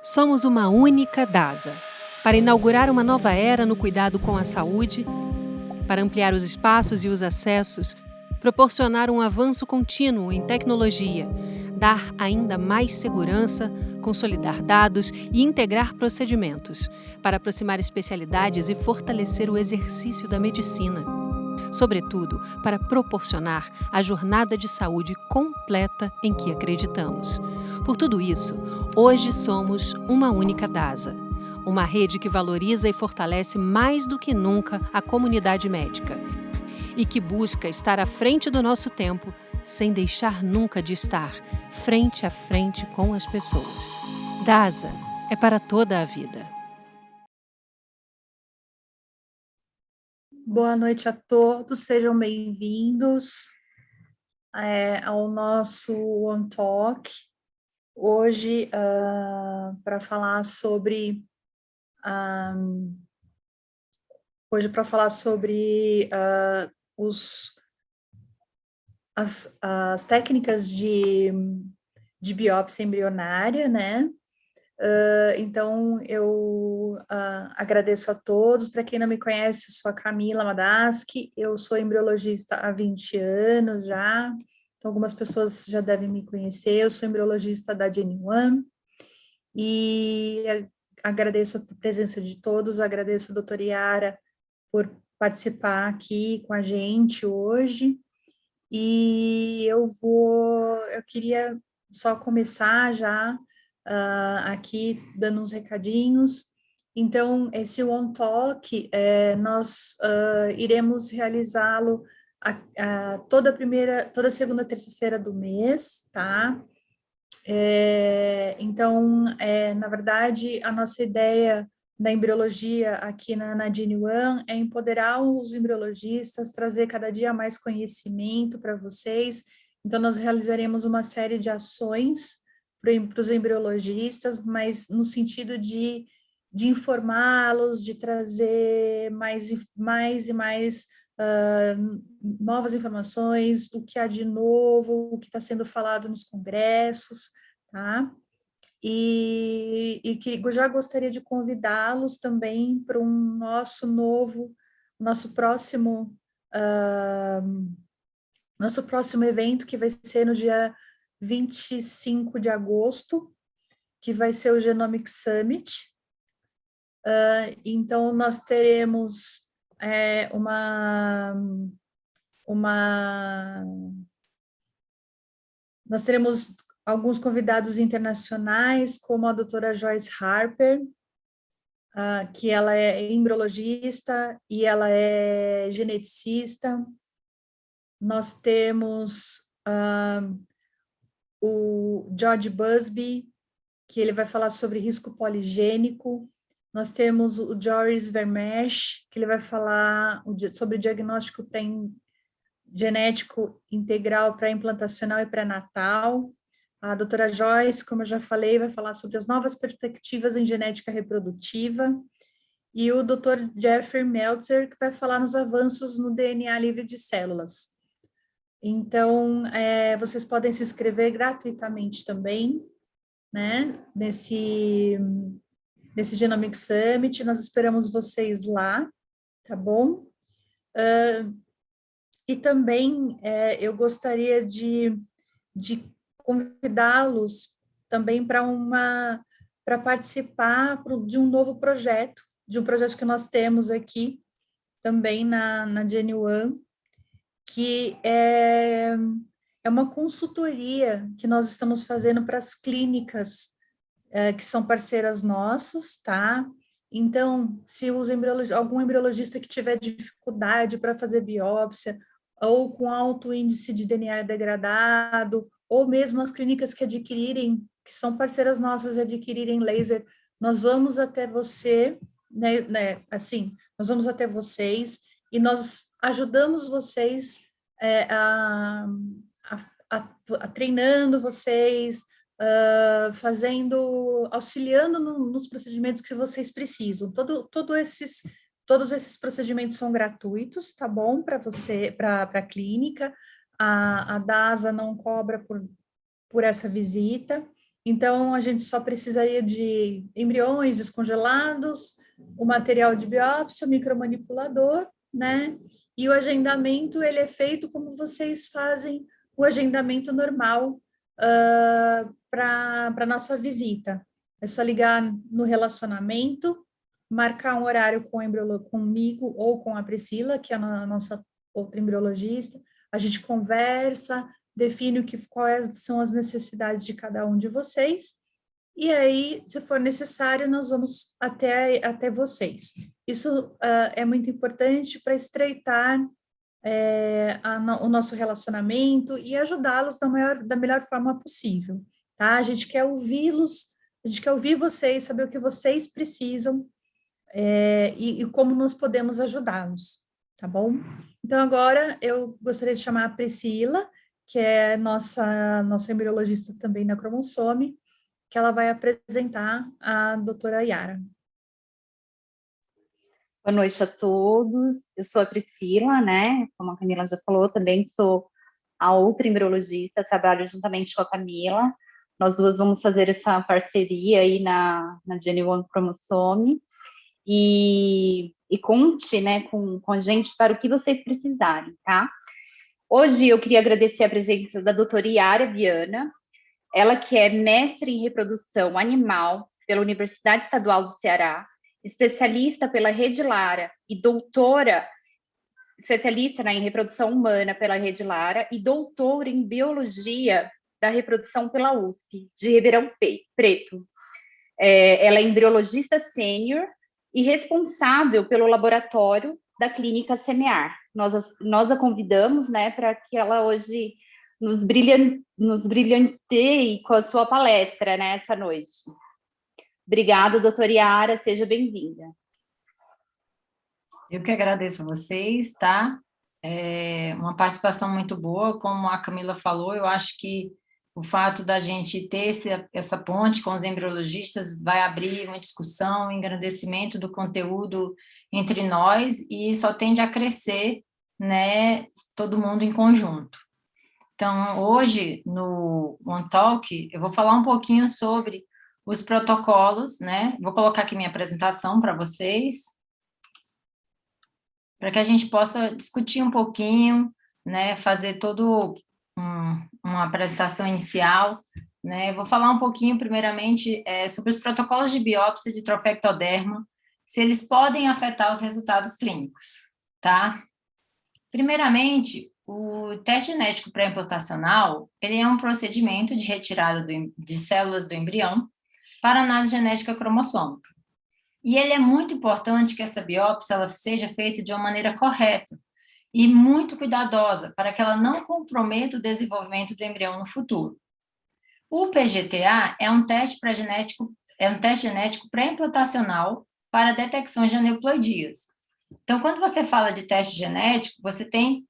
Somos uma única DASA. Para inaugurar uma nova era no cuidado com a saúde, para ampliar os espaços e os acessos, proporcionar um avanço contínuo em tecnologia, dar ainda mais segurança, consolidar dados e integrar procedimentos, para aproximar especialidades e fortalecer o exercício da medicina. Sobretudo, para proporcionar a jornada de saúde completa em que acreditamos. Por tudo isso, hoje somos uma única DASA, uma rede que valoriza e fortalece mais do que nunca a comunidade médica e que busca estar à frente do nosso tempo, sem deixar nunca de estar frente a frente com as pessoas. DASA é para toda a vida. Boa noite a todos, sejam bem-vindos ao nosso One Talk. Hoje, para falar sobre as técnicas de biópsia embrionária, né? Então, eu agradeço a todos. Para quem não me conhece, eu sou a Camila Madaski, eu sou embriologista há 20 anos já, então algumas pessoas já devem me conhecer. Eu sou embriologista da Genuine e agradeço a presença de todos, agradeço a doutora Yara por participar aqui com a gente hoje. E eu queria só começar já aqui dando uns recadinhos. Então, esse One Talk, nós iremos realizá-lo toda segunda, terça-feira do mês, tá? Então, na verdade, a nossa ideia da embriologia aqui na Genuine é empoderar os embriologistas, trazer cada dia mais conhecimento para vocês. Então, nós realizaremos uma série de ações para os embriologistas, mas no sentido de informá-los, de trazer mais e mais novas informações, o que há de novo, o que está sendo falado nos congressos, tá? E que já gostaria de convidá-los também para nosso próximo, nosso próximo evento, que vai ser no dia 25 de agosto, que vai ser o Genomic Summit. Então, nós teremos nós teremos alguns convidados internacionais, como a doutora Joyce Harper, que ela é embriologista e ela é geneticista. Nós temos o George Busby, que ele vai falar sobre risco poligênico. Nós temos o Joris Vermeersch, que ele vai falar sobre diagnóstico genético integral pré-implantacional e pré-natal. A doutora Joyce, como eu já falei, vai falar sobre as novas perspectivas em genética reprodutiva. E o doutor Jeffrey Meltzer, que vai falar nos avanços no DNA livre de células. Então, vocês podem se inscrever gratuitamente também, né, nesse Genomic Summit. Nós esperamos vocês lá, tá bom? E também eu gostaria de convidá-los também para participar de um novo projeto, de um projeto que nós temos aqui também na Genuine, que é uma consultoria que nós estamos fazendo para as clínicas que são parceiras nossas, tá? Então, se algum embriologista que tiver dificuldade para fazer biópsia, ou com alto índice de DNA degradado, ou mesmo as clínicas que são parceiras nossas e adquirirem laser, nós vamos até você, assim, nós vamos até vocês e nós ajudamos vocês treinando vocês, auxiliando nos procedimentos que vocês precisam. Todos esses procedimentos são gratuitos, tá bom? Para a clínica. A DASA não cobra por essa visita. Então, a gente só precisaria de embriões descongelados, o material de biópsia, o micromanipulador, né? E o agendamento, ele é feito como vocês fazem o agendamento normal para a nossa visita. É só ligar no relacionamento, marcar um horário comigo ou com a Priscila, que é a nossa outra embriologista. A gente conversa, define quais são as necessidades de cada um de vocês, e aí, se for necessário, nós vamos até vocês. Isso é muito importante para estreitar o nosso relacionamento e ajudá-los da melhor forma possível, tá? A gente quer ouvi-los, a gente quer ouvir vocês, saber o que vocês precisam e como nós podemos ajudá-los, tá bom? Então, agora eu gostaria de chamar a Priscila, que é nossa embriologista também na Cromossome, que ela vai apresentar a doutora Yara. Boa noite a todos. Eu sou a Priscila, né? Como a Camila já falou, também sou a outra embriologista, trabalho juntamente com a Camila. Nós duas vamos fazer essa parceria aí na Gene One Cromossome. E conte, né, com a gente para o que vocês precisarem, tá? Hoje eu queria agradecer a presença da doutora Yara Viana, ela que é mestre em reprodução animal pela Universidade Estadual do Ceará, especialista pela Rede Lara e doutora, especialista em reprodução humana pela Rede Lara e doutora em biologia da reprodução pela USP, de Ribeirão Preto. Ela é embriologista sênior e responsável pelo laboratório da Clínica Semear. Nós a convidamos, né, para que ela hoje nos brilhanteie com a sua palestra, né, essa noite. Obrigada, doutora Yara, seja bem-vinda. Eu que agradeço a vocês, tá? Uma participação muito boa, como a Camila falou, eu acho que o fato da gente ter essa ponte com os embriologistas vai abrir uma discussão, um engrandecimento do conteúdo entre nós e só tende a crescer, né, todo mundo em conjunto. Então, hoje, no One Talk, eu vou falar um pouquinho sobre os protocolos, né? Vou colocar aqui minha apresentação para vocês, para que a gente possa discutir um pouquinho, né? Fazer todo uma apresentação inicial, né? Vou falar um pouquinho, primeiramente, sobre os protocolos de biópsia de trofectoderma, se eles podem afetar os resultados clínicos, tá? Primeiramente, o teste genético pré-implantacional, ele é um procedimento de retirada de células do embrião para análise genética cromossômica. E ele é muito importante que essa biópsia ela seja feita de uma maneira correta e muito cuidadosa, para que ela não comprometa o desenvolvimento do embrião no futuro. O PGTA é um teste genético pré-implantacional para detecção de aneuploidias. Então, quando você fala de teste genético, você tem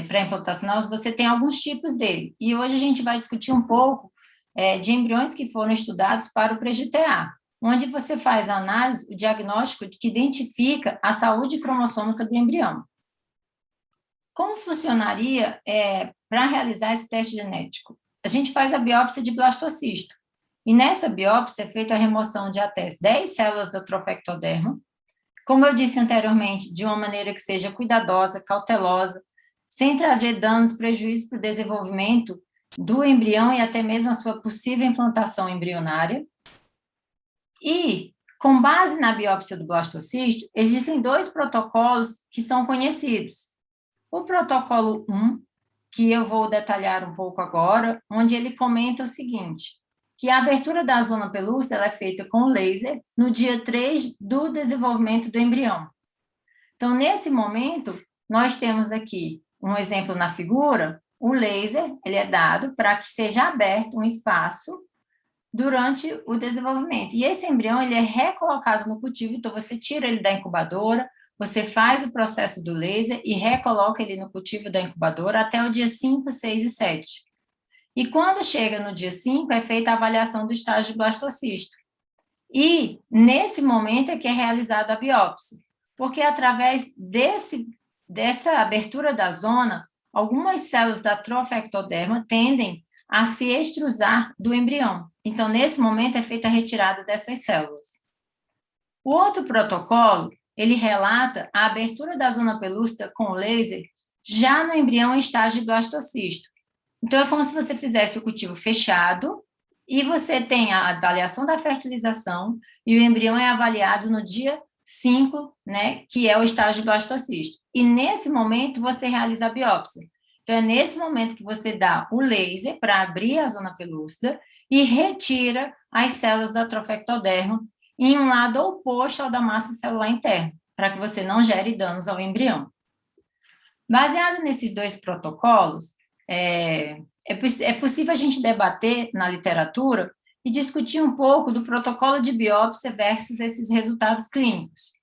pré-implantacional, você tem alguns tipos dele. E hoje a gente vai discutir um pouco de embriões que foram estudados para o PGTA, onde você faz a análise, o diagnóstico que identifica a saúde cromossômica do embrião. Como funcionaria para realizar esse teste genético? A gente faz a biópsia de blastocisto. E nessa biópsia é feita a remoção de até 10 células do trofectoderma, como eu disse anteriormente, de uma maneira que seja cuidadosa, cautelosa, sem trazer danos, prejuízos para o desenvolvimento do embrião e até mesmo a sua possível implantação embrionária. E, com base na biópsia do blastocisto, existem 2 protocolos que são conhecidos. O protocolo 1, que eu vou detalhar um pouco agora, onde ele comenta o seguinte, que a abertura da zona pelúcida ela é feita com laser no dia 3 do desenvolvimento do embrião. Então, nesse momento, nós temos aqui um exemplo na figura, o laser ele é dado para que seja aberto um espaço durante o desenvolvimento. E esse embrião ele é recolocado no cultivo, então você tira ele da incubadora, você faz o processo do laser e recoloca ele no cultivo da incubadora até o dia 5, 6 e 7. E quando chega no dia 5, é feita a avaliação do estágio de blastocisto. E, nesse momento, é que é realizada a biópsia. Porque, através dessa abertura da zona, algumas células da trofectoderma tendem a se extrusar do embrião. Então, nesse momento, é feita a retirada dessas células. O outro protocolo, ele relata a abertura da zona pelúcida com o laser já no embrião em estágio de blastocisto. Então, é como se você fizesse o cultivo fechado e você tem a avaliação da fertilização e o embrião é avaliado no dia 5, né, que é o estágio de blastocisto. E, nesse momento, você realiza a biópsia. Então, é nesse momento que você dá o laser para abrir a zona pelúcida e retira as células da trofectoderma em um lado oposto ao da massa celular interna, para que você não gere danos ao embrião. Baseado nesses dois protocolos, é possível a gente debater na literatura e discutir um pouco do protocolo de biópsia versus esses resultados clínicos.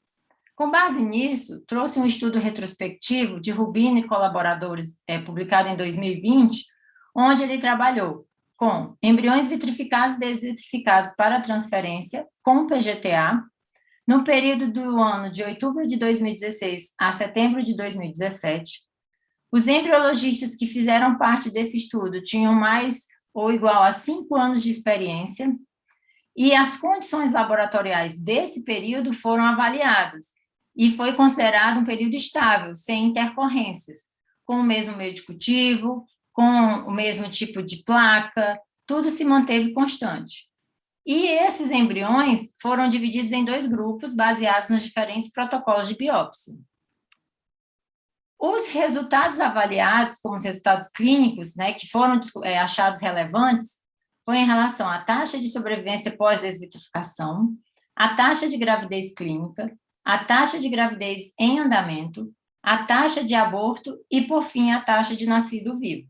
Com base nisso, trouxe um estudo retrospectivo de Rubino e colaboradores, publicado em 2020, onde ele trabalhou com embriões vitrificados e desvitrificados para transferência com PGTA, no período do ano de outubro de 2016 a setembro de 2017. Os embriologistas que fizeram parte desse estudo tinham mais ou igual a 5 anos de experiência, e as condições laboratoriais desse período foram avaliadas, e foi considerado um período estável, sem intercorrências, com o mesmo meio de cultivo, com o mesmo tipo de placa, tudo se manteve constante. E esses embriões foram divididos em 2 grupos, baseados nos diferentes protocolos de biópsia. Os resultados avaliados, como os resultados clínicos, né, que foram achados relevantes, foi em relação à taxa de sobrevivência pós-desvitrificação, a taxa de gravidez clínica, a taxa de gravidez em andamento, a taxa de aborto e, por fim, a taxa de nascido vivo.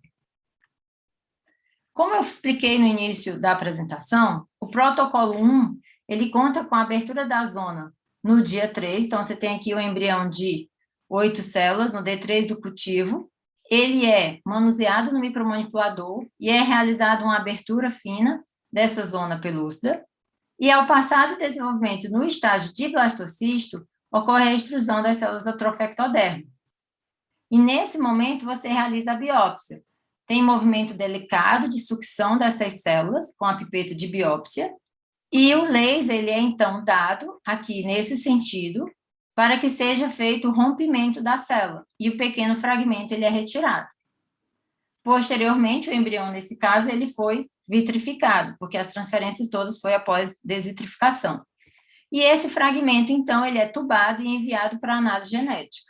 Como eu expliquei no início da apresentação, o protocolo 1, ele conta com a abertura da zona no dia 3, então você tem aqui o embrião de 8 células no D3 do cultivo, ele é manuseado no micromanipulador e é realizada uma abertura fina dessa zona pelúcida, e ao passar do desenvolvimento no estágio de blastocisto, ocorre a extrusão das células da trofectoderma. E nesse momento você realiza a biópsia. Tem movimento delicado de sucção dessas células com a pipeta de biópsia, e o laser ele é então dado aqui nesse sentido, para que seja feito o rompimento da célula, e o pequeno fragmento ele é retirado. Posteriormente, o embrião, nesse caso, ele foi vitrificado, porque as transferências todas foram após desvitrificação. E esse fragmento, então, ele é tubado e enviado para análise genética.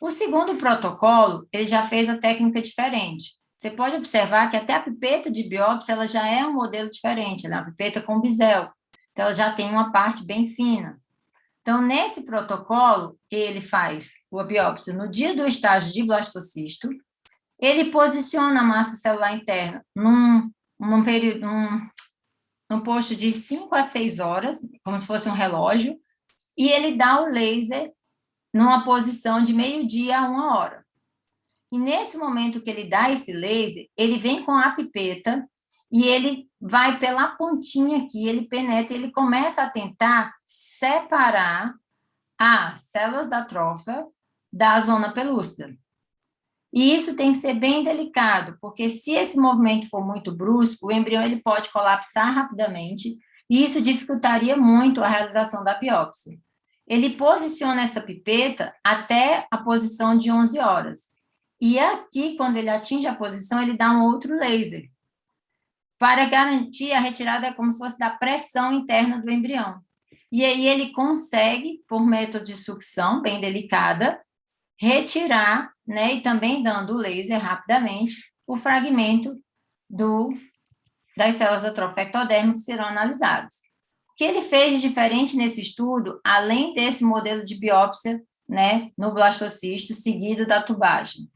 O segundo protocolo, ele já fez a técnica diferente. Você pode observar que até a pipeta de biópsia, ela já é um modelo diferente, ela é uma pipeta com bisel, então ela já tem uma parte bem fina. Então, nesse protocolo, ele faz a biópsia no dia do estágio de blastocisto, ele posiciona a massa celular interna num posto de 5 a 6 horas, como se fosse um relógio, e ele dá o laser numa posição de meio-dia a 1 hora. E nesse momento que ele dá esse laser, ele vem com a pipeta e ele vai pela pontinha aqui, ele penetra, ele começa a tentar separar as células da trófea da zona pelúcida. E isso tem que ser bem delicado, porque se esse movimento for muito brusco, o embrião ele pode colapsar rapidamente, e isso dificultaria muito a realização da biópsia. Ele posiciona essa pipeta até a posição de 11 horas. E aqui, quando ele atinge a posição, ele dá um outro laser, para garantir a retirada como se fosse da pressão interna do embrião. E aí ele consegue, por método de sucção bem delicada, retirar, né, e também dando o laser rapidamente, o fragmento das células da trofectoderma que serão analisadas. O que ele fez de diferente nesse estudo, além desse modelo de biópsia, né, no blastocisto, seguido da tubagem?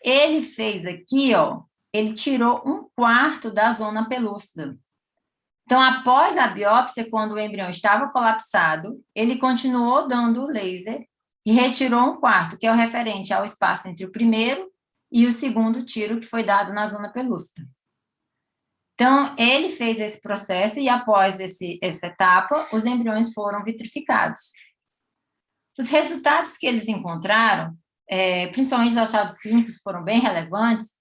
Ele fez aqui, ó, ele tirou 1/4 da zona pelúcida. Então, após a biópsia, quando o embrião estava colapsado, ele continuou dando o laser e retirou 1/4, que é o referente ao espaço entre o primeiro e o segundo tiro que foi dado na zona pelúcida. Então, ele fez esse processo e, após essa etapa, os embriões foram vitrificados. Os resultados que eles encontraram, principalmente os achados clínicos, foram bem relevantes,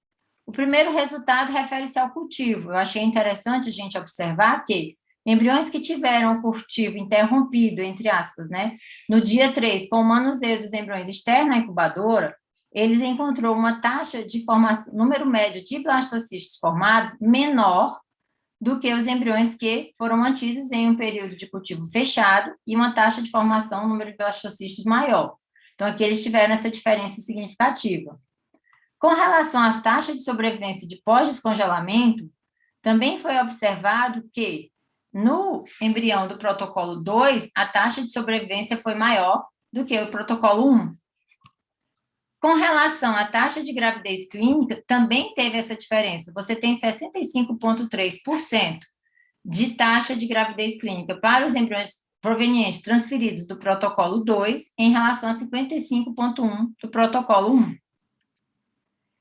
O primeiro resultado refere-se ao cultivo. Eu achei interessante a gente observar que embriões que tiveram o cultivo interrompido, entre aspas, né, no dia 3, com o manuseio dos embriões externo à incubadora, eles encontrou uma taxa de formação, número médio de blastocistos formados menor do que os embriões que foram mantidos em um período de cultivo fechado e uma taxa de formação, número de blastocistos maior. Então, aqui eles tiveram essa diferença significativa. Com relação à taxa de sobrevivência de pós-descongelamento, também foi observado que, no embrião do protocolo 2, a taxa de sobrevivência foi maior do que o protocolo 1. Com relação à taxa de gravidez clínica, também teve essa diferença. Você tem 65,3% de taxa de gravidez clínica para os embriões provenientes transferidos do protocolo 2 em relação a 55,1% do protocolo 1.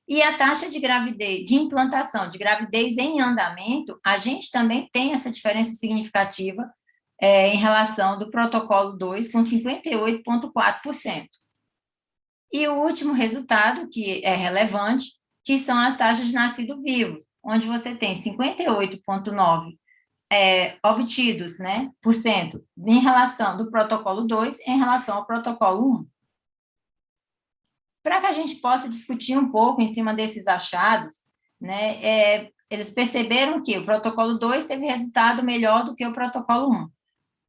E a taxa de gravidez, de implantação, de gravidez em andamento, a gente também tem essa diferença significativa em relação do protocolo 2, com 58,4%. E o último resultado, que é relevante, que são as taxas de nascido vivos, onde você tem 58,9% obtidos, né, por cento, em relação do protocolo 2 em relação ao protocolo 1. Para que a gente possa discutir um pouco em cima desses achados, né, eles perceberam que o protocolo 2 teve resultado melhor do que o protocolo 1.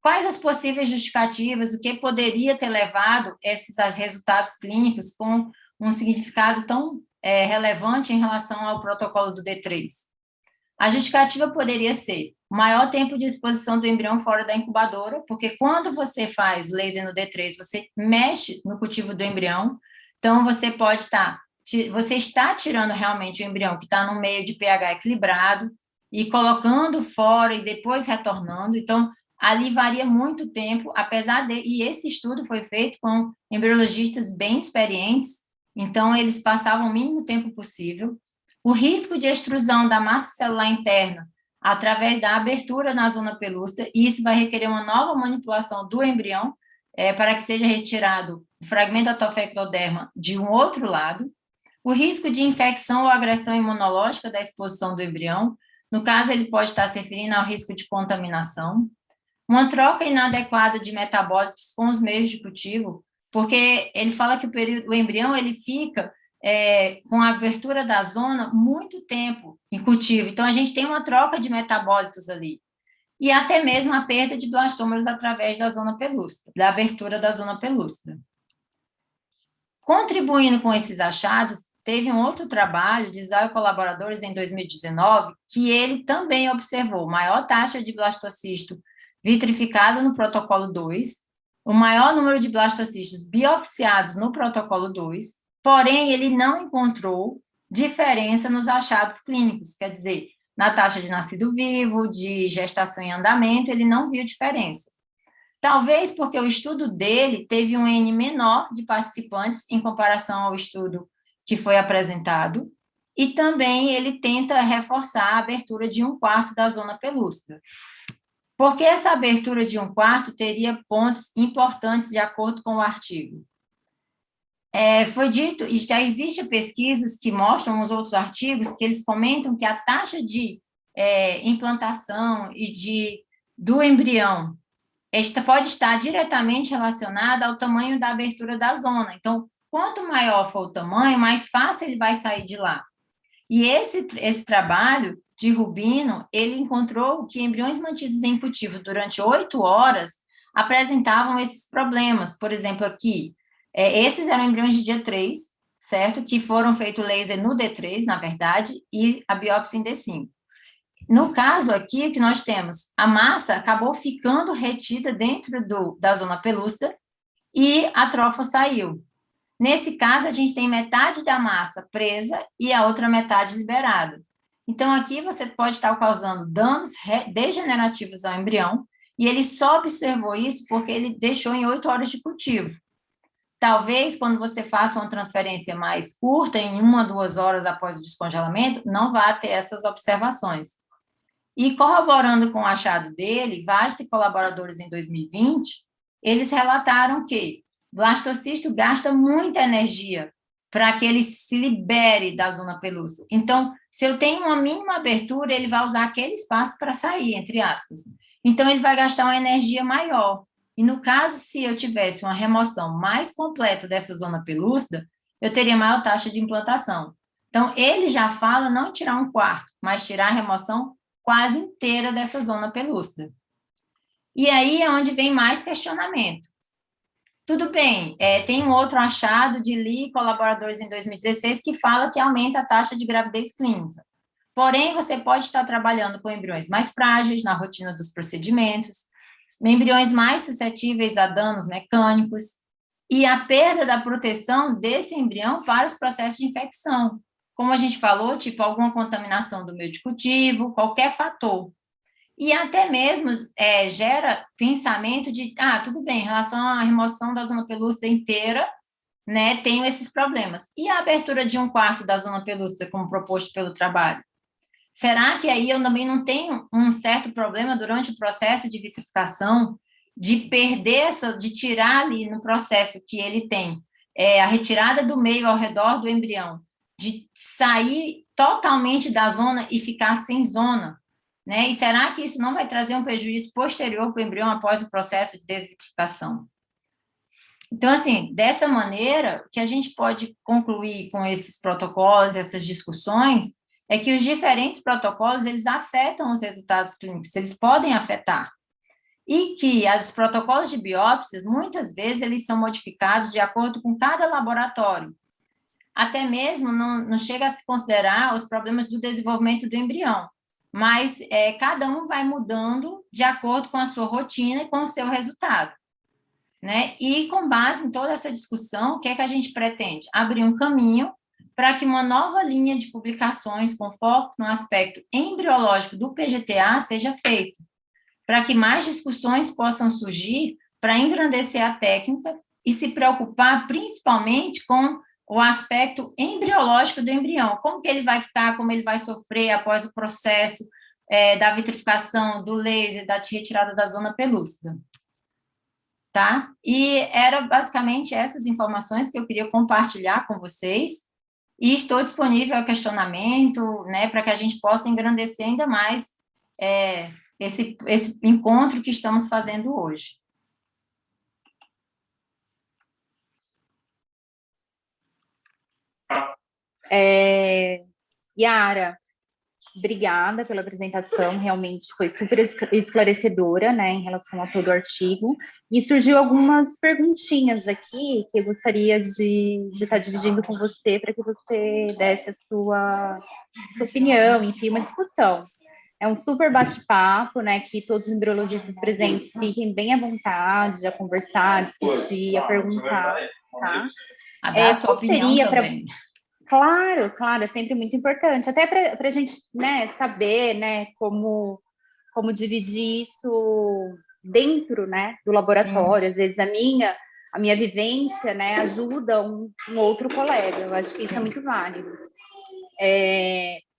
Quais as possíveis justificativas, o que poderia ter levado esses resultados clínicos com um significado tão relevante em relação ao protocolo do D3? A justificativa poderia ser o maior tempo de exposição do embrião fora da incubadora, porque quando você faz laser no D3, você mexe no cultivo do embrião, então, você está tirando realmente o embrião que está no meio de pH equilibrado e colocando fora e depois retornando. Então, ali varia muito tempo, e esse estudo foi feito com embriologistas bem experientes, então eles passavam o mínimo tempo possível. O risco de extrusão da massa celular interna através da abertura na zona pelúcida, e isso vai requerer uma nova manipulação do embrião, para que seja retirado o fragmento atofectoderma de um outro lado, o risco de infecção ou agressão imunológica da exposição do embrião, no caso, ele pode estar se referindo ao risco de contaminação, uma troca inadequada de metabólitos com os meios de cultivo, porque ele fala que o embrião ele fica com a abertura da zona muito tempo em cultivo, então a gente tem uma troca de metabólitos ali. E até mesmo a perda de blastômeros através da zona pelúcida, da abertura da zona pelúcida. Contribuindo com esses achados, teve um outro trabalho de Zhao e colaboradores em 2019, que ele também observou maior taxa de blastocisto vitrificado no protocolo 2, o maior número de blastocistos biopsiados no protocolo 2, porém ele não encontrou diferença nos achados clínicos, quer dizer, na taxa de nascido vivo, de gestação em andamento, ele não viu diferença. Talvez porque o estudo dele teve um N menor de participantes em comparação ao estudo que foi apresentado, e também ele tenta reforçar a abertura de 1/4 da zona pelúcida. Porque essa abertura de 1/4 teria pontos importantes de acordo com o artigo. Foi dito, e já existem pesquisas que mostram nos outros artigos, que eles comentam que a taxa de implantação do embrião pode estar diretamente relacionada ao tamanho da abertura da zona. Então, quanto maior for o tamanho, mais fácil ele vai sair de lá. E esse trabalho de Rubino, ele encontrou que embriões mantidos em cultivo durante 8 horas apresentavam esses problemas. Por exemplo, aqui, esses eram embriões de dia 3, certo? Que foram feito laser no D3, na verdade, e a biópsia em D5. No caso aqui, que nós temos, a massa acabou ficando retida dentro da zona pelúcida e a trofo saiu. Nesse caso, a gente tem metade da massa presa e a outra metade liberada. Então, aqui você pode estar causando danos degenerativos ao embrião, e ele só observou isso porque ele deixou em 8 horas de cultivo. Talvez, quando você faça uma transferência mais curta, em 1 ou 2 horas após o descongelamento, não vá ter essas observações. E corroborando com o achado dele, Vasta e colaboradores em 2020, eles relataram que blastocisto gasta muita energia para que ele se libere da zona pelúcida. Então, se eu tenho uma mínima abertura, ele vai usar aquele espaço para sair, entre aspas. Então, ele vai gastar uma energia maior. E no caso, se eu tivesse uma remoção mais completa dessa zona pelúcida, eu teria maior taxa de implantação. Então, ele já fala não tirar um quarto, mas tirar a remoção quase inteira dessa zona pelúcida. E aí é onde vem mais questionamento. Tudo bem, tem um outro achado de Lee e colaboradores em 2016 que fala que aumenta a taxa de gravidez clínica. Porém, você pode estar trabalhando com embriões mais frágeis na rotina dos procedimentos, embriões mais suscetíveis a danos mecânicos e a perda da proteção desse embrião para os processos de infecção. Como a gente falou, tipo alguma contaminação do meio de cultivo, qualquer fator. E até mesmo gera pensamento de, tudo bem, em relação à remoção da zona pelúcida inteira, né, tenho esses problemas. E a abertura de um quarto da zona pelúcida, como proposto pelo trabalho? Será que aí eu também não tenho um certo problema durante o processo de vitrificação, de perder de tirar ali no processo que ele tem a retirada do meio ao redor do embrião, de sair totalmente da zona e ficar sem zona? Né? E será que isso não vai trazer um prejuízo posterior para o embrião após o processo de desvitrificação? Então, assim, dessa maneira, o que a gente pode concluir com esses protocolos, essas discussões, é que os diferentes protocolos, eles afetam os resultados clínicos, eles podem afetar. E que os protocolos de biópsias, muitas vezes, eles são modificados de acordo com cada laboratório. Até mesmo não chega a se considerar os problemas do desenvolvimento do embrião, mas cada um vai mudando de acordo com a sua rotina e com o seu resultado. Né? E com base em toda essa discussão, o que é que a gente pretende? Abrir um caminho para que uma nova linha de publicações com foco no aspecto embriológico do PGTA seja feita, para que mais discussões possam surgir para engrandecer a técnica e se preocupar principalmente com o aspecto embriológico do embrião, como que ele vai ficar, como ele vai sofrer após o processo da vitrificação, do laser, da retirada da zona pelúcida. Tá? E era basicamente essas informações que eu queria compartilhar com vocês, e estou disponível ao questionamento, né, para que a gente possa engrandecer ainda mais esse encontro que estamos fazendo hoje. Yara, obrigada pela apresentação, realmente foi super esclarecedora, né, em relação a todo o artigo, e surgiu algumas perguntinhas aqui que eu gostaria de estar dividindo com você, para que você desse a sua opinião, enfim, uma discussão. É um super bate-papo, né, que todos os embriologistas presentes fiquem bem à vontade a conversar, a discutir, a perguntar, tá? A dar a sua opinião também. Claro, é sempre muito importante, até para a gente, né, saber, né, como dividir isso dentro, né, do laboratório. Sim. Às vezes a minha vivência, né, ajuda um outro colega. Eu acho que isso Sim. É muito válido.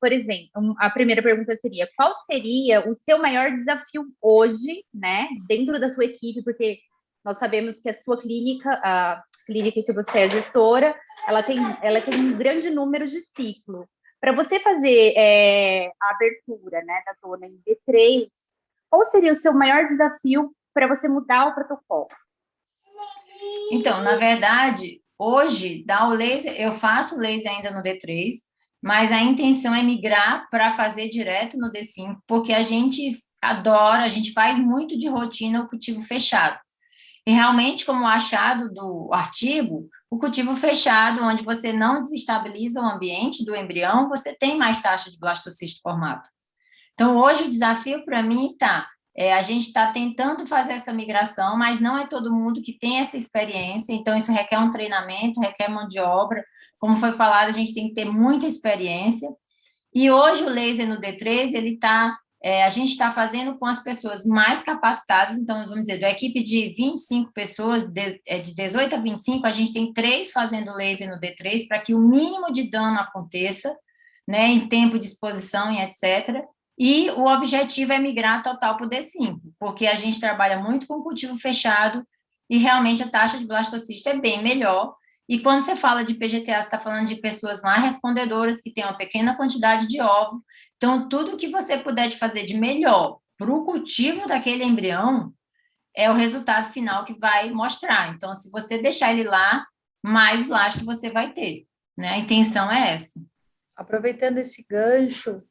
Por exemplo, a primeira pergunta seria: qual seria o seu maior desafio hoje, né, dentro da sua equipe? Porque nós sabemos que a sua clínica, a clínica que você é gestora, ela tem um grande número de ciclo. Para você fazer a abertura, né, da zona em D3, qual seria o seu maior desafio para você mudar o protocolo? Então, na verdade, hoje, dá o laser, eu faço o laser ainda no D3, mas a intenção é migrar para fazer direto no D5, porque a gente adora, a gente faz muito de rotina o cultivo fechado. E realmente, como achado do artigo, o cultivo fechado, onde você não desestabiliza o ambiente do embrião, você tem mais taxa de blastocisto formado. Então, hoje o desafio para mim está, a gente está tentando fazer essa migração, mas não é todo mundo que tem essa experiência, então isso requer um treinamento, requer mão de obra. Como foi falado, a gente tem que ter muita experiência. E hoje o laser no D3, ele está... a gente está fazendo com as pessoas mais capacitadas, então, vamos dizer, da equipe de 25 pessoas, de 18 a 25, a gente tem 3 fazendo laser no D3, para que o mínimo de dano aconteça, né, em tempo de exposição e etc., e o objetivo é migrar total para o D5, porque a gente trabalha muito com cultivo fechado, e realmente a taxa de blastocisto é bem melhor, E quando você fala de PGTA, você está falando de pessoas mais respondedoras, que têm uma pequena quantidade de ovo. Então, tudo que você puder de fazer de melhor para o cultivo daquele embrião é o resultado final que vai mostrar. Então, se você deixar ele lá, mais blasto você vai ter, né? A intenção é essa. Aproveitando esse gancho,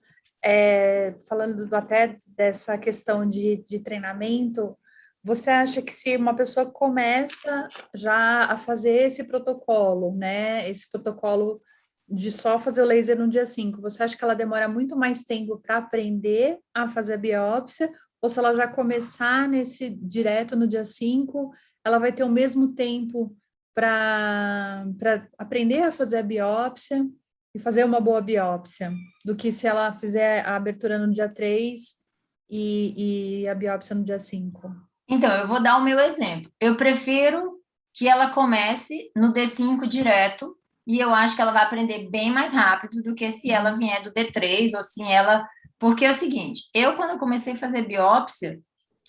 falando até dessa questão de treinamento, você acha que se uma pessoa começa já a fazer esse protocolo, né? Esse protocolo de só fazer o laser no dia 5, você acha que ela demora muito mais tempo para aprender a fazer a biópsia? Ou se ela já começar nesse direto no dia 5, ela vai ter o mesmo tempo para aprender a fazer a biópsia e fazer uma boa biópsia, do que se ela fizer a abertura no dia 3 e a biópsia no dia 5? Então, eu vou dar o meu exemplo. Eu prefiro que ela comece no D5 direto, e eu acho que ela vai aprender bem mais rápido do que se ela vier do D3, ou se ela... Porque é o seguinte, eu, quando eu comecei a fazer biópsia,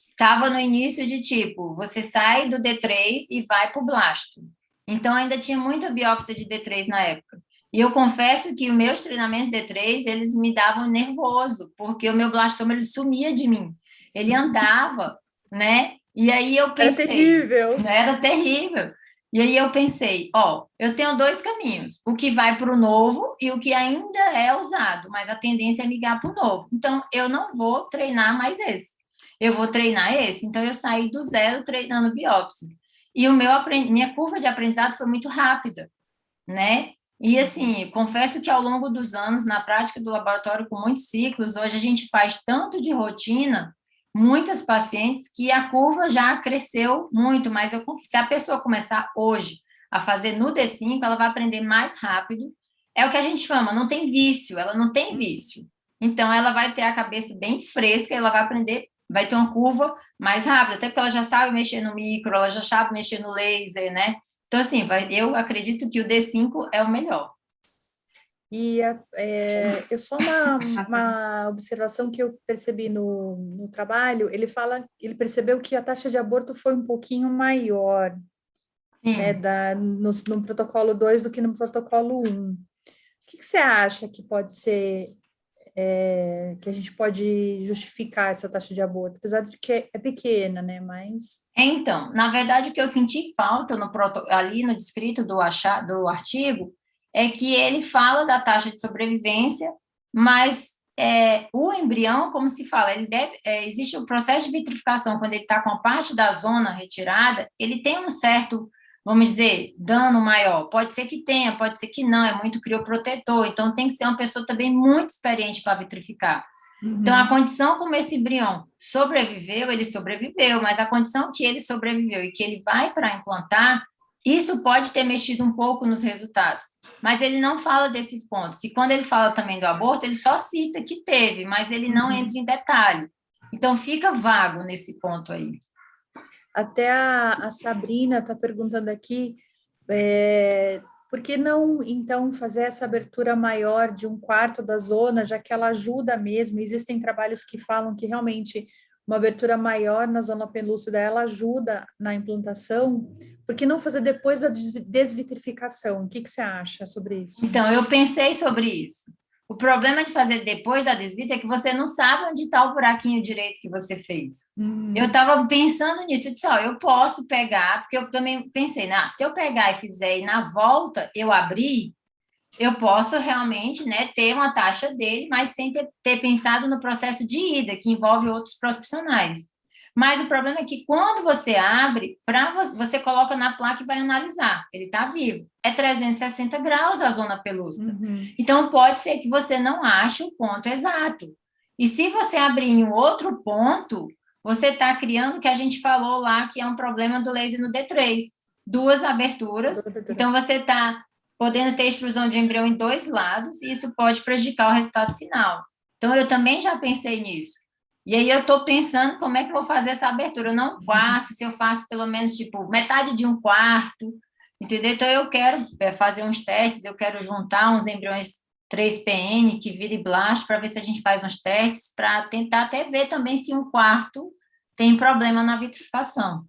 estava no início de tipo, você sai do D3 e vai para o blasto. Então, ainda tinha muita biópsia de D3 na época. E eu confesso que os meus treinamentos D3, eles me davam nervoso, porque o meu blastoma, ele sumia de mim. Ele andava, né? E aí eu pensei... Era terrível. Né? Era terrível. E aí eu pensei, ó, eu tenho dois caminhos, o que vai para o novo e o que ainda é usado, mas a tendência é migrar para o novo. Então, eu não vou treinar mais esse. Eu vou treinar esse. Então, eu saí do zero treinando biópsia. E minha curva de aprendizado foi muito rápida, né? E assim, confesso que ao longo dos anos, na prática do laboratório com muitos ciclos, hoje a gente faz tanto de rotina, muitas pacientes, que a curva já cresceu muito, mas se a pessoa começar hoje a fazer no D5, ela vai aprender mais rápido. É o que a gente chama, não tem vício, ela não tem vício. Então, ela vai ter a cabeça bem fresca, ela vai aprender, vai ter uma curva mais rápida, até porque ela já sabe mexer no micro, ela já sabe mexer no laser, né? Então, assim, eu acredito que o D5 é o melhor. E eu só uma observação que eu percebi no trabalho, ele percebeu que a taxa de aborto foi um pouquinho maior, né, Sim. no protocolo 2 do que no protocolo 1. O que você acha que pode ser, que a gente pode justificar essa taxa de aborto? Apesar de que é pequena, né, mas... Então, na verdade, o que eu senti falta ali no descrito do artigo é que ele fala da taxa de sobrevivência, mas o embrião, como se fala, existe o processo de vitrificação, quando ele está com a parte da zona retirada, ele tem um certo, vamos dizer, dano maior. Pode ser que tenha, pode ser que não, é muito crioprotetor, então tem que ser uma pessoa também muito experiente para vitrificar. Então, a condição como esse embrião sobreviveu, ele sobreviveu, mas a condição que ele sobreviveu e que ele vai para implantar, isso pode ter mexido um pouco nos resultados. Mas ele não fala desses pontos. E quando ele fala também do aborto, ele só cita que teve, mas ele não entra em detalhe. Então, fica vago nesse ponto aí. Até a Sabrina está perguntando aqui, por que não, então, fazer essa abertura maior de 1/4 da zona, já que ela ajuda mesmo? Existem trabalhos que falam que realmente uma abertura maior na zona pelúcida, ela ajuda na implantação. Por que não fazer depois da desvitrificação? O que você acha sobre isso? Então, eu pensei sobre isso. O problema de fazer depois da desvita é que você não sabe onde está o buraquinho direito que você fez. Eu estava pensando nisso, eu disse, ó, eu posso pegar, porque eu também pensei, se eu pegar e fizer e na volta eu abrir, eu posso realmente, né, ter uma taxa dele, mas sem ter pensado no processo de ida, que envolve outros profissionais. Mas o problema é que quando você abre, você coloca na placa e vai analisar, ele está vivo. É 360 graus a zona pelúcida. Então, pode ser que você não ache o ponto exato. E se você abrir em um outro ponto, você está criando o que a gente falou lá, que é um problema do laser no D3. Duas aberturas. Então, você está podendo ter extrusão de embrião em dois lados, e isso pode prejudicar o resultado final. Então, eu também já pensei nisso. E aí eu estou pensando como é que eu vou fazer essa abertura, não 1/4, se eu faço pelo menos, tipo, metade de 1/4, entendeu? Então, eu quero fazer uns testes, eu quero juntar uns embriões 3PN que vire blast, para ver se a gente faz uns testes, para tentar até ver também se 1/4 tem problema na vitrificação.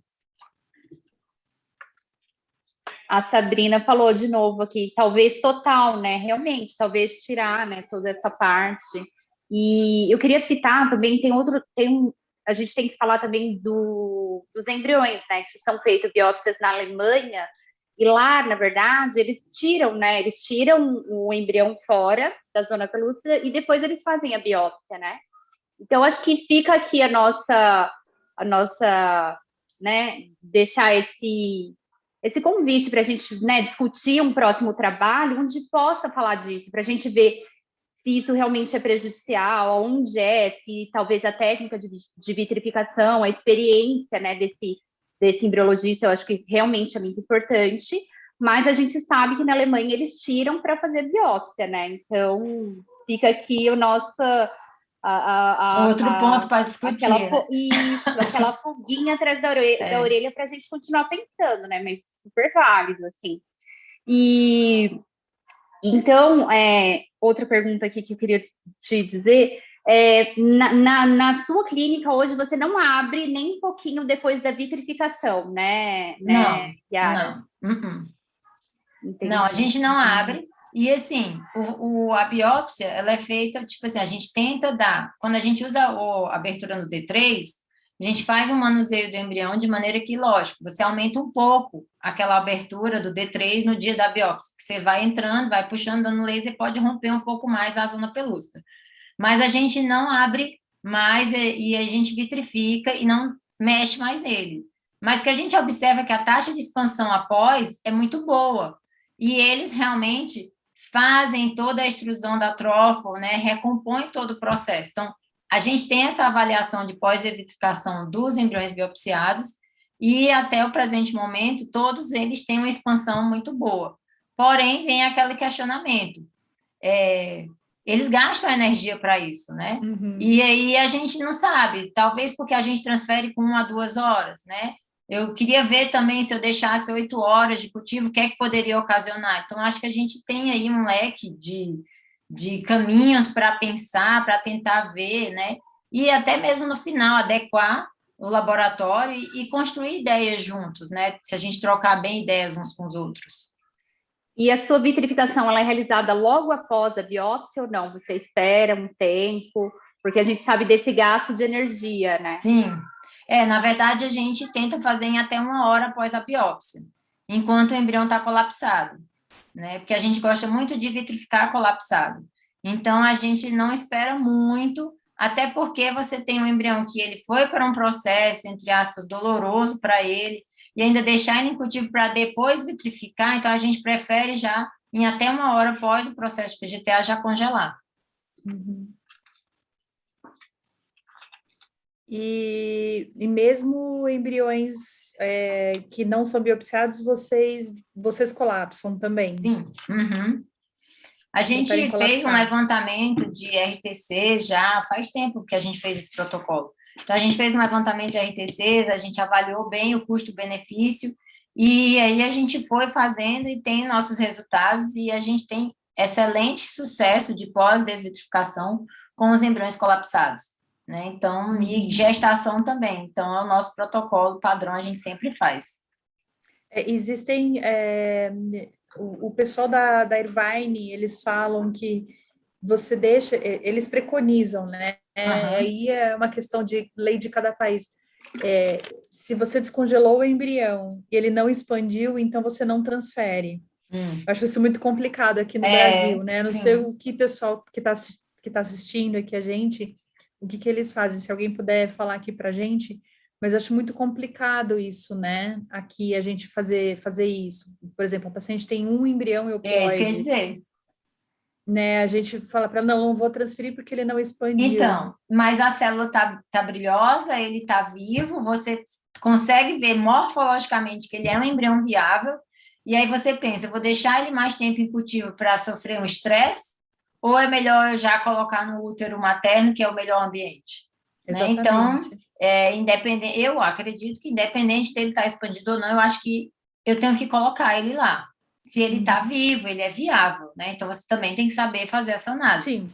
A Sabrina falou de novo aqui, talvez total, né? Realmente, talvez tirar, né, toda essa parte. E eu queria citar também, a gente tem que falar também dos embriões, né, que são feitos biópsias na Alemanha, e lá, na verdade, eles tiram, né, eles tiram o embrião fora da zona pelúcida e depois eles fazem a biópsia, né? Então, acho que fica aqui a nossa, né, deixar esse convite para a gente, né, discutir um próximo trabalho onde possa falar disso, para a gente ver se isso realmente é prejudicial, onde se talvez a técnica de vitrificação, a experiência, né, desse embriologista, eu acho que realmente é muito importante, mas a gente sabe que na Alemanha eles tiram para fazer biópsia, né? Então, fica aqui o nosso Outro ponto para discutir, né? aquela pulguinha atrás da orelha para a gente continuar pensando, né? Mas super válido, assim. E então, outra pergunta aqui que eu queria te dizer na sua clínica hoje você não abre nem um pouquinho depois da vitrificação, né? Não, Yara? não. Entendi. Não, a gente não abre. E assim, a biópsia, ela é feita, tipo assim, a gente tenta dar, quando a gente usa a abertura no D3, a gente faz um manuseio do embrião de maneira que, lógico, você aumenta um pouco aquela abertura do D3 no dia da biópsia, que você vai entrando, vai puxando, dando laser, pode romper um pouco mais a zona pelúcida. Mas a gente não abre mais e a gente vitrifica e não mexe mais nele. Mas o que a gente observa é que a taxa de expansão após é muito boa. E eles realmente fazem toda a extrusão da trófula, né, recompõem todo o processo. Então, a gente tem essa avaliação de pós-vitrificação dos embriões biopsiados e até o presente momento, todos eles têm uma expansão muito boa. Porém, vem aquele questionamento. Eles gastam energia para isso, né? Uhum. E aí a gente não sabe, talvez porque a gente transfere com 1 a 2 horas, né? Eu queria ver também se eu deixasse 8 horas de cultivo, o que é que poderia ocasionar. Então, acho que a gente tem aí um leque de caminhos para pensar, para tentar ver, né? E até mesmo no final, adequar o laboratório e construir ideias juntos, né? Se a gente trocar bem ideias uns com os outros. E a sua vitrificação, ela é realizada logo após a biópsia ou não? Você espera um tempo? Porque a gente sabe desse gasto de energia, né? Sim. Na verdade, a gente tenta fazer em até 1 hora após a biópsia, enquanto o embrião está colapsado, né? Porque a gente gosta muito de vitrificar colapsado. Então, a gente não espera muito, até porque você tem um embrião que ele foi para um processo, entre aspas, doloroso para ele, e ainda deixar ele em cultivo para depois vitrificar, então a gente prefere já, em até 1 hora após o processo de PGTA, já congelar. Uhum. E mesmo embriões que não são biopsiados, vocês colapsam também? Sim. Uhum. A gente fez um levantamento de RTC já faz tempo que a gente fez esse protocolo. Então, a gente fez um levantamento de RTCs, a gente avaliou bem o custo-benefício, e aí a gente foi fazendo e tem nossos resultados, e a gente tem excelente sucesso de pós-desvitrificação com os embriões colapsados, né? Então, e gestação também. Então, é o nosso protocolo padrão, a gente sempre faz. Existem... O pessoal da Irvine, eles falam que você deixa... Eles preconizam, né? Aí é uma questão de lei de cada país. Se você descongelou o embrião e ele não expandiu, então você não transfere. Eu acho isso muito complicado aqui no Brasil, né? Não sei o que o pessoal que tá assistindo aqui a gente, o que eles fazem, se alguém puder falar aqui para a gente, mas eu acho muito complicado isso, né? Aqui a gente fazer isso. Por exemplo, o paciente tem um embrião euploide. É isso que eu ia dizer. Né? A gente fala para não vou transferir porque ele não expandiu. Então, mas a célula tá brilhosa, ele tá vivo, você consegue ver morfologicamente que ele é um embrião viável, e aí você pensa, eu vou deixar ele mais tempo em cultivo para sofrer um estresse, ou é melhor eu já colocar no útero materno, que é o melhor ambiente? Né? Então, independente, eu acredito que independente dele estar expandido ou não, eu acho que eu tenho que colocar ele lá. Se ele está vivo, ele é viável, né? Então, você também tem que saber fazer essa análise. Sim.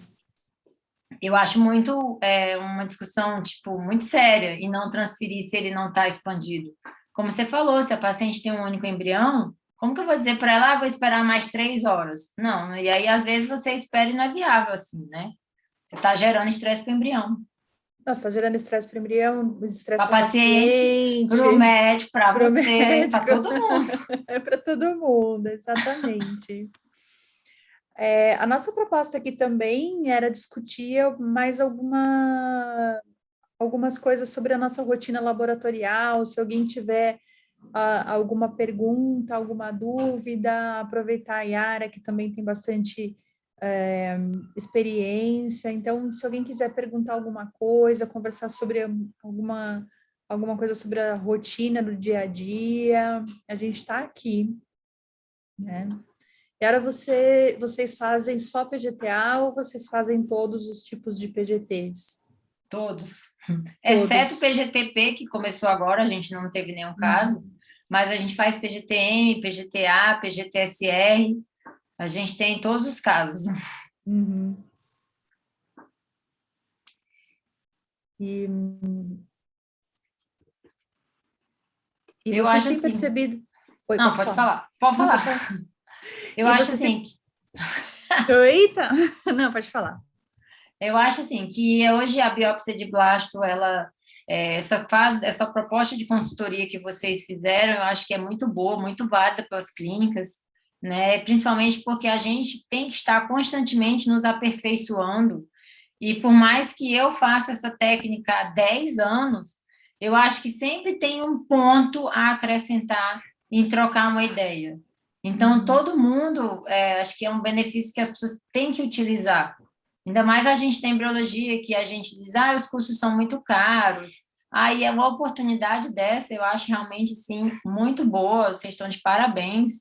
Eu acho muito uma discussão, tipo, muito séria e não transferir se ele não está expandido. Como você falou, se a paciente tem um único embrião, Como que eu vou dizer para ela, vou esperar mais 3 horas? Não, e aí às vezes você espera e não é viável assim, né? Você está gerando estresse para o embrião. Nossa, está gerando estresse para o embrião, estresse Para para o paciente, para o paciente, médico, para para o você, para médico, todo mundo. é para todo mundo, exatamente. A nossa proposta aqui também era discutir mais algumas coisas sobre a nossa rotina laboratorial, se alguém tiver alguma pergunta, alguma dúvida, aproveitar a Yara, que também tem bastante experiência. Então, se alguém quiser perguntar alguma coisa, conversar sobre alguma coisa sobre a rotina do dia a dia, a gente está aqui, né? Yara, vocês fazem só PGTA ou vocês fazem todos os tipos de PGTs? Todos. Exceto o Todos. PGTP, que começou agora, a gente não teve nenhum caso, mas a gente faz PGTM, PGTA, PGTSR, a gente tem todos os casos. Uhum. E Eu vocês acho têm assim. percebido... Oi, Não, pode falar. Pode Não, falar. pode falar. Eu E acho vocês assim. Eita! Não, pode falar. Eu acho assim que hoje a biópsia de blasto, essa proposta de consultoria que vocês fizeram, eu acho que é muito boa, muito válida para as clínicas, né? Principalmente porque a gente tem que estar constantemente nos aperfeiçoando. E por mais que eu faça essa técnica há 10 anos, eu acho que sempre tem um ponto a acrescentar em trocar uma ideia. Então, todo mundo, acho que é um benefício que as pessoas têm que utilizar. Ainda mais a gente tem embriologia, que a gente diz, os cursos são muito caros. Aí é uma oportunidade dessa, eu acho realmente, sim, muito boa, vocês estão de parabéns.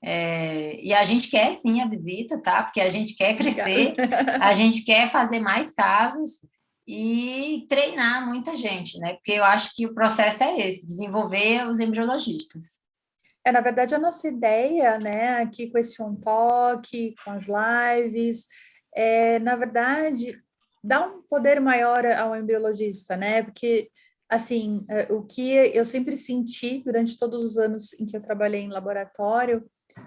E a gente quer, sim, a visita, tá? Porque a gente quer crescer, a gente quer fazer mais casos e treinar muita gente, né? Porque eu acho que o processo é esse, desenvolver os embriologistas. Na verdade, a nossa ideia, né, aqui com esse On Talk, com as lives, na verdade, dar um poder maior ao embriologista, né? Porque, assim, o que eu sempre senti durante todos os anos em que eu trabalhei em laboratório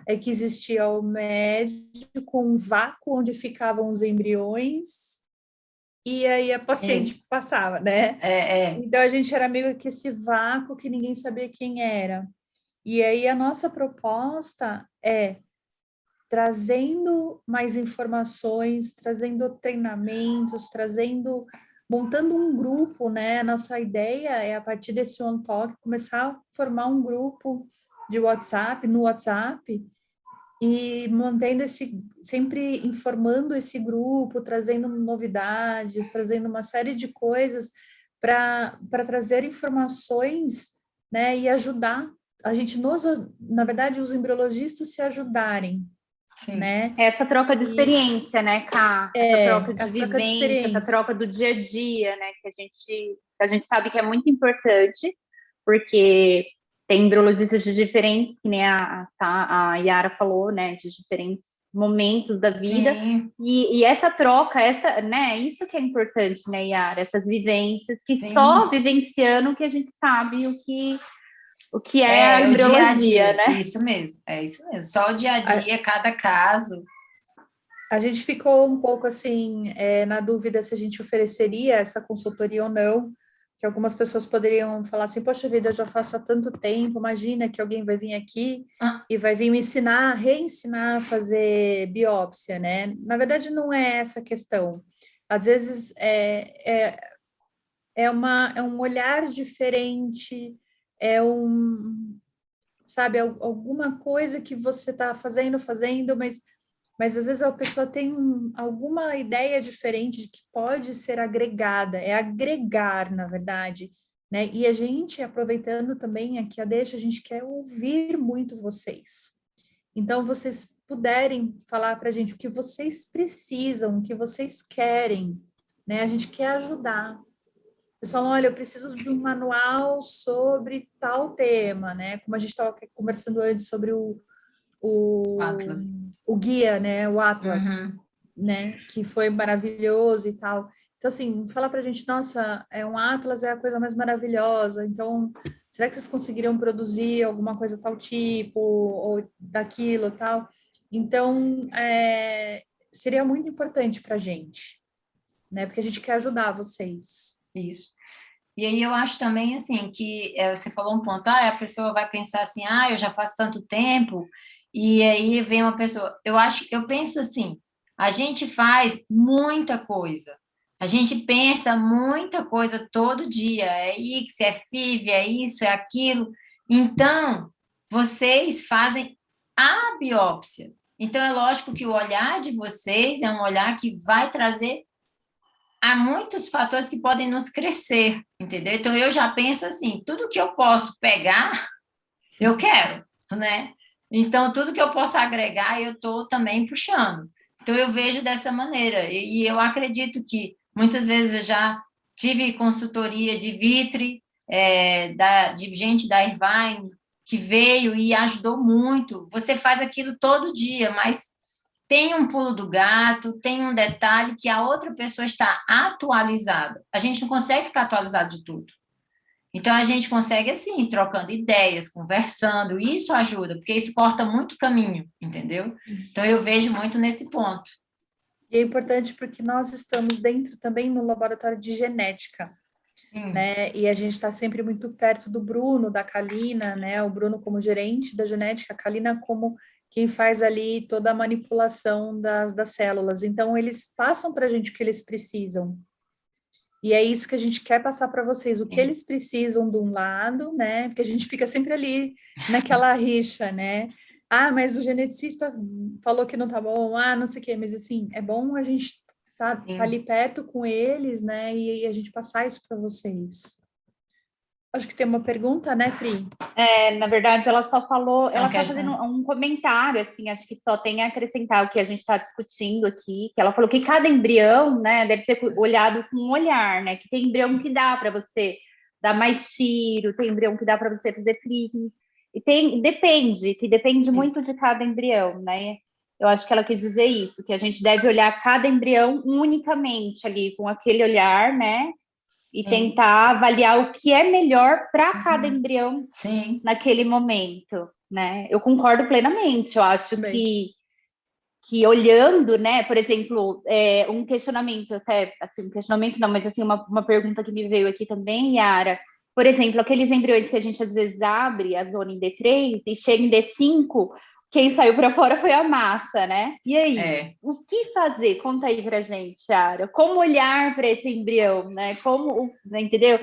é que existia o médico, um vácuo onde ficavam os embriões e aí a paciente Isso. passava, né? É. Então, a gente era meio que esse vácuo que ninguém sabia quem era. E aí a nossa proposta é trazendo mais informações, trazendo treinamentos, montando um grupo, né? Nossa ideia é, a partir desse On Talk, começar a formar um grupo de WhatsApp, no WhatsApp, e mantendo sempre informando esse grupo, trazendo novidades, trazendo uma série de coisas para trazer informações, né, e ajudar a gente na verdade, os embriologistas se ajudarem, Sim. né? Essa troca de experiência, né, Ká? Essa troca de A troca de vivência, essa experiência. troca do dia a dia, né, que a gente sabe que é muito importante, porque tem embriologistas de diferentes, que nem a Yara falou, né, de diferentes momentos da vida, Sim. e essa troca, né, isso que é importante, né, Yara, essas vivências, que Sim. só vivenciando que a gente sabe o que é a o dia a embriologia, dia, né? isso mesmo, é isso mesmo. Só o dia a dia, cada caso. A gente ficou um pouco assim, na dúvida se a gente ofereceria essa consultoria ou não, que algumas pessoas poderiam falar assim, poxa vida, eu já faço há tanto tempo, imagina que alguém vai vir aqui e vai vir me ensinar, reensinar a fazer biópsia, né? Na verdade, não é essa a questão. Às vezes é um olhar diferente, sabe, alguma coisa que você está fazendo, mas às vezes a pessoa tem alguma ideia diferente de que pode ser agregada, é agregar, na verdade, né? E a gente, aproveitando também aqui a deixa, a gente quer ouvir muito vocês. Então, vocês puderem falar para a gente o que vocês precisam, o que vocês querem, né? A gente quer ajudar. Eles falam, olha, eu preciso de um manual sobre tal tema, né? Como a gente estava conversando antes sobre Atlas. o guia, né? O Atlas, Uhum. né? Que foi maravilhoso e tal. Então, assim, fala pra gente, nossa, um Atlas é a coisa mais maravilhosa, então, será que vocês conseguiriam produzir alguma coisa tal tipo, ou daquilo, tal? Então, seria muito importante pra gente, né? Porque a gente quer ajudar vocês. Isso. E aí eu acho também, assim, que você falou um ponto, a pessoa vai pensar assim, eu já faço tanto tempo, e aí vem uma pessoa, eu penso assim, a gente faz muita coisa, a gente pensa muita coisa todo dia, é X, é FIV, é isso, é aquilo, então, vocês fazem a biópsia, então é lógico que o olhar de vocês é um olhar que vai trazer há muitos fatores que podem nos crescer, entendeu? Então, eu já penso assim, tudo que eu posso pegar, eu quero, né? Então, tudo que eu posso agregar, eu estou também puxando. Então, eu vejo dessa maneira. E eu acredito que, muitas vezes, eu já tive consultoria de Vitri, de gente da Irvine, que veio e ajudou muito. Você faz aquilo todo dia, mas tem um pulo do gato, tem um detalhe que a outra pessoa está atualizada. A gente não consegue ficar atualizado de tudo. Então, a gente consegue, assim, trocando ideias, conversando, isso ajuda, porque isso corta muito caminho, entendeu? Então, eu vejo muito nesse ponto. E é importante porque nós estamos dentro também no laboratório de genética, Sim. né? E a gente está sempre muito perto do Bruno, da Kalina, né? O Bruno como gerente da genética, a Kalina como quem faz ali toda a manipulação das células. Então, eles passam para a gente o que eles precisam. E é isso que a gente quer passar para vocês, o que eles precisam de um lado, né? Porque a gente fica sempre ali naquela rixa, né? Mas o geneticista falou que não tá bom, não sei o quê, mas assim, é bom a gente tá ali perto com eles, né? E a gente passar isso para vocês. Acho que tem uma pergunta, né, Pri? Na verdade, ela só falou, ela está quero- fazendo um comentário, assim, acho que só tem a acrescentar o que a gente está discutindo aqui, que ela falou que cada embrião, né, deve ser olhado com um olhar, né, que tem embrião que dá para você dar mais tiro, tem embrião que dá para você fazer clique, e depende muito de cada embrião, né, eu acho que ela quis dizer isso, que a gente deve olhar cada embrião unicamente ali, com aquele olhar, né, e tentar avaliar o que é melhor para cada embrião naquele momento, né? Eu concordo plenamente. Eu acho que olhando, né? Por exemplo, um questionamento até, assim, um questionamento não, mas assim uma pergunta que me veio aqui também, Yara. Por exemplo, aqueles embriões que a gente às vezes abre a zona em D3 e chega em D5, quem saiu para fora foi a massa, né? E aí, o que fazer? Conta aí pra gente, Yara. Como olhar para esse embrião, né? Entendeu?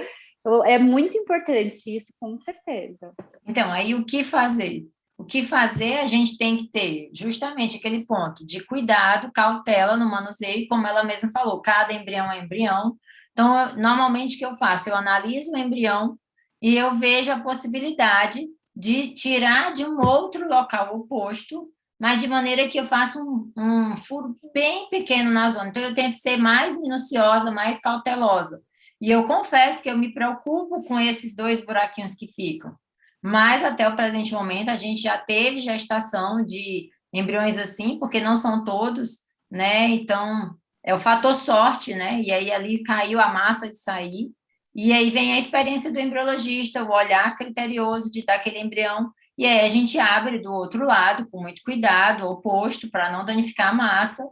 É muito importante isso, com certeza. Então, aí o que fazer? O que fazer a gente tem que ter justamente aquele ponto de cuidado, cautela no manuseio, como ela mesma falou, cada embrião é embrião. Então, normalmente o que eu faço? Eu analiso o embrião e eu vejo a possibilidade de tirar de um outro local oposto, mas de maneira que eu faça um furo bem pequeno na zona. Então, eu tento ser mais minuciosa, mais cautelosa. E eu confesso que eu me preocupo com esses 2 buraquinhos que ficam. Mas até o presente momento a gente já teve gestação de embriões assim, porque não são todos, né? Então é o fator sorte, né? E aí ali caiu a massa de sair. E aí vem a experiência do embriologista, o olhar criterioso de daquele embrião. E aí a gente abre do outro lado, com muito cuidado, oposto, para não danificar a massa.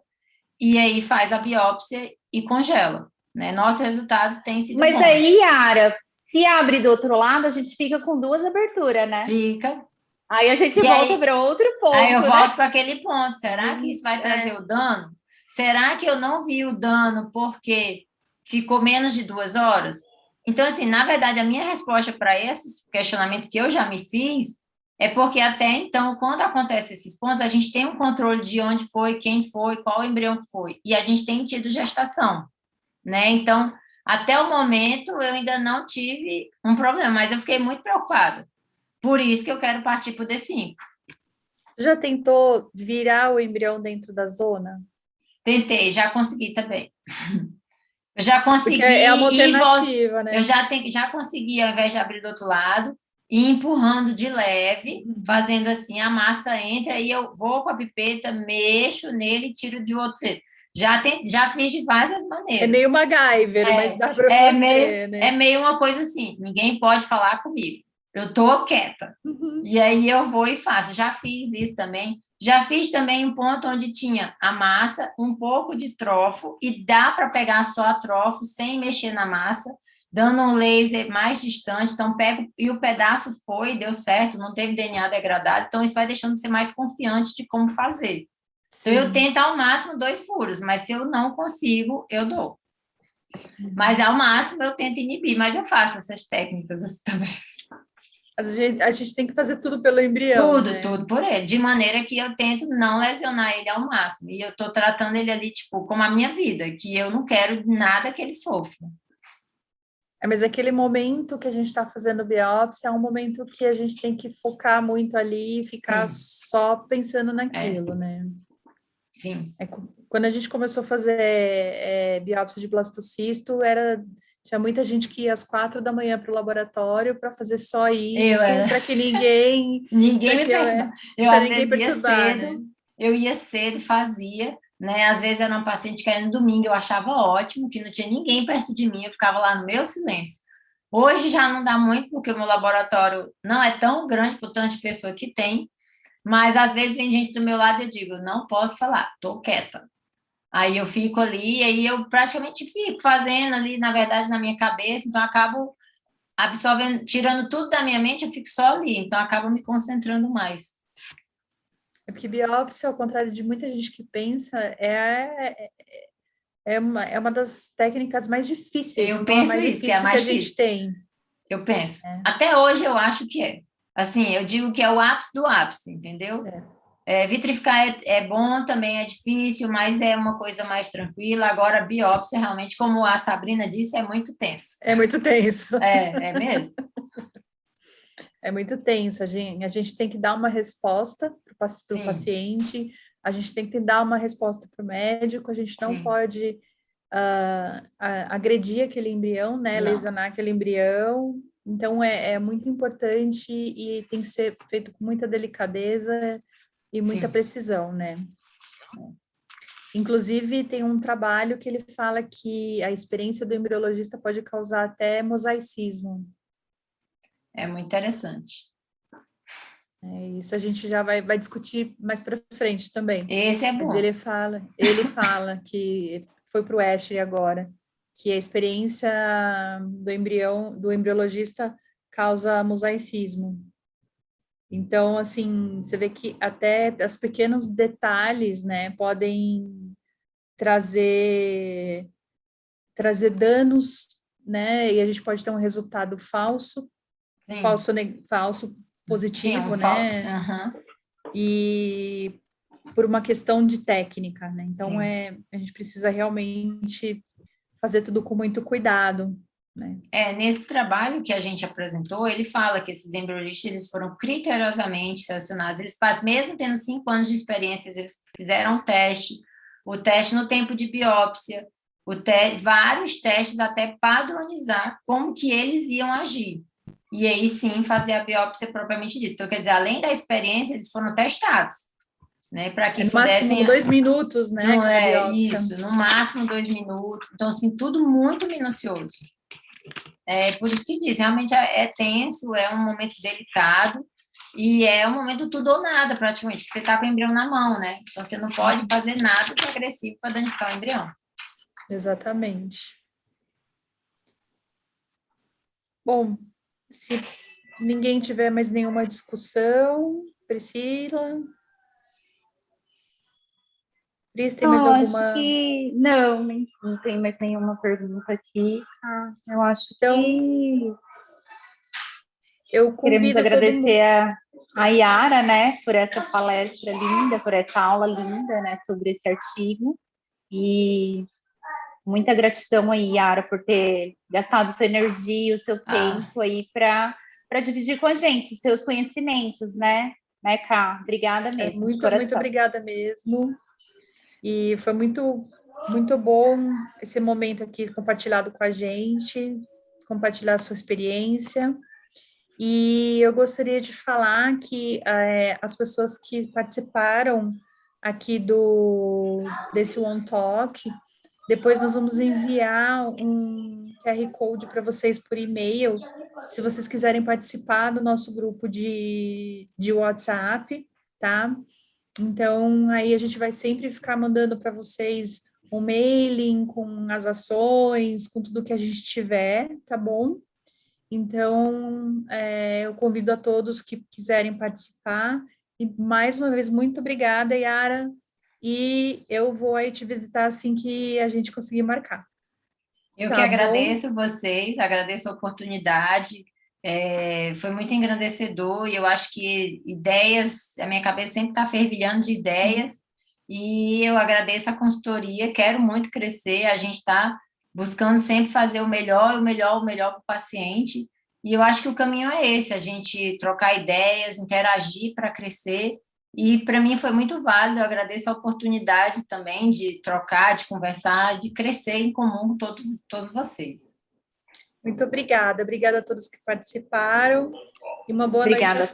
E aí faz a biópsia e congela, né? Nossos resultados têm sido bons. Mas aí, Yara, se abre do outro lado, a gente fica com 2 aberturas, né? Fica. Aí a gente volta para outro ponto. Aí eu né? volto para aquele ponto. Será que isso vai trazer o dano? Será que eu não vi o dano porque ficou menos de 2 horas? Então, assim, na verdade, a minha resposta para esses questionamentos que eu já me fiz é porque até então, quando acontece esses pontos, a gente tem um controle de onde foi, quem foi, qual embrião que foi. E a gente tem tido gestação, né? Então, até o momento, eu ainda não tive um problema, mas eu fiquei muito preocupada. Por isso que eu quero partir para o D5. Você já tentou virar o embrião dentro da zona? Tentei, já consegui também. Eu já consegui. Porque é uma alternativa, né? Eu já consegui, ao invés de abrir do outro lado, ir empurrando de leve, fazendo assim, a massa entra, aí eu vou com a pipeta, mexo nele e tiro de outro dedo. Já fiz de várias É maneiras. meio MacGyver, mas dá para É fazer, né? meio uma coisa assim, ninguém pode falar comigo. Eu tô quieta. Uhum. E aí eu vou e faço. Já fiz isso também. Já fiz também um ponto onde tinha a massa, um pouco de trofo, e dá para pegar só a trofo sem mexer na massa, dando um laser mais distante. Então, pego, e o pedaço foi, deu certo, não teve DNA degradado. Então, isso vai deixando você mais confiante de como fazer. Então, eu Sim. tento ao máximo 2 furos, mas se eu não consigo, eu dou. Mas ao máximo eu tento inibir, mas eu faço essas técnicas assim também. A gente tem que fazer tudo pelo embrião, né? Tudo por ele, de maneira que eu tento não lesionar ele ao máximo. E eu estou tratando ele ali, tipo, como a minha vida, que eu não quero nada que ele sofra. Mas aquele momento que a gente está fazendo biópsia é um momento que a gente tem que focar muito ali e ficar só pensando naquilo, né? Sim. Quando a gente começou a fazer biópsia de blastocisto, tinha muita gente que ia às 4 da manhã para o laboratório para fazer só isso, para que ninguém me perturbar. Eu às vezes ia cedo, né? Eu ia cedo e fazia, né? Às vezes era uma paciente que era no domingo, eu achava ótimo, que não tinha ninguém perto de mim, eu ficava lá no meu silêncio. Hoje já não dá muito, porque o meu laboratório não é tão grande por tanto de pessoa que tem, mas às vezes vem gente do meu lado e eu digo, não posso falar, tô quieta. Aí eu fico ali, aí eu praticamente fico fazendo ali, na verdade, na minha cabeça, então acabo absorvendo, tirando tudo da minha mente, eu fico só ali, então acabo me concentrando mais. É porque biópsia, ao contrário de muita gente que pensa, é uma das técnicas mais difíceis. Eu penso mais isso, que é a mais difícil. A gente tem. Eu penso. Até hoje eu acho que é. Assim, eu digo que é o ápice do ápice, entendeu? Vitrificar é bom, também é difícil, mas é uma coisa mais tranquila. Agora, biópsia, realmente, como a Sabrina disse, é muito tenso. É muito tenso. É mesmo? É muito tenso. A gente tem que dar uma resposta para o paciente, a gente tem que dar uma resposta para o médico, a gente não pode agredir aquele embrião, né? Não. Lesionar aquele embrião. Então, é muito importante e tem que ser feito com muita delicadeza e muita precisão, né? Inclusive, tem um trabalho que ele fala que a experiência do embriologista pode causar até mosaicismo. É muito interessante. Isso a gente já vai discutir mais para frente também. Esse é bom. Mas ele fala que foi para o Escher agora, que a experiência do embriologista causa mosaicismo. Então, assim, você vê que até os pequenos detalhes, né, podem trazer danos, né, e a gente pode ter um resultado falso positivo, sim, né, falso. E por uma questão de técnica, né, então a gente precisa realmente fazer tudo com muito cuidado, né. Nesse trabalho que a gente apresentou, ele fala que esses embriologistas eles foram criteriosamente selecionados, mesmo tendo 5 anos de experiência, eles fizeram o teste no tempo de biópsia, vários testes até padronizar como que eles iam agir. E aí sim fazer a biópsia propriamente dita. Então, quer dizer, além da experiência, eles foram testados, né, para que no pudessem... máximo 2 minutos, né, Não cada biópsia. Isso, no máximo 2 minutos. Então, assim, tudo muito minucioso. Por isso que diz, realmente é tenso, é um momento delicado, e é um momento tudo ou nada, praticamente, porque você está com o embrião na mão, né? Então, você não pode fazer nada de agressivo para danificar o embrião. Exatamente. Bom, se ninguém tiver mais nenhuma discussão, Priscila? Pris, tem mais alguma? Acho que não tem mais nenhuma pergunta aqui. Eu acho que eu convido queremos agradecer a Yara, né, por essa palestra linda, por essa aula linda, né, sobre esse artigo. E muita gratidão aí, Yara, por ter gastado sua energia, o seu tempo aí para dividir com a gente seus conhecimentos, né, Ká? Obrigada mesmo. Muito obrigada mesmo. E foi muito, muito bom esse momento aqui compartilhado com a gente, compartilhar a sua experiência. E eu gostaria de falar que as pessoas que participaram aqui desse One Talk. Depois nós vamos enviar um QR Code para vocês por e-mail, se vocês quiserem participar do nosso grupo de WhatsApp, tá? Então, aí a gente vai sempre ficar mandando para vocês um mailing com as ações, com tudo que a gente tiver, tá bom? Então, eu convido a todos que quiserem participar. E, mais uma vez, muito obrigada, Yara. E eu vou aí te visitar assim que a gente conseguir marcar. Eu que Tá bom? agradeço vocês, agradeço a oportunidade, foi muito engrandecedor e eu acho que ideias, a minha cabeça sempre está fervilhando de ideias e eu agradeço a consultoria, quero muito crescer, a gente está buscando sempre fazer o melhor para o paciente e eu acho que o caminho é esse, a gente trocar ideias, interagir para crescer. E para mim foi muito válido, eu agradeço a oportunidade também de trocar, de conversar, de crescer em comum com todos vocês. Muito obrigada. Obrigada a todos que participaram. E uma boa noite a Obrigada todos.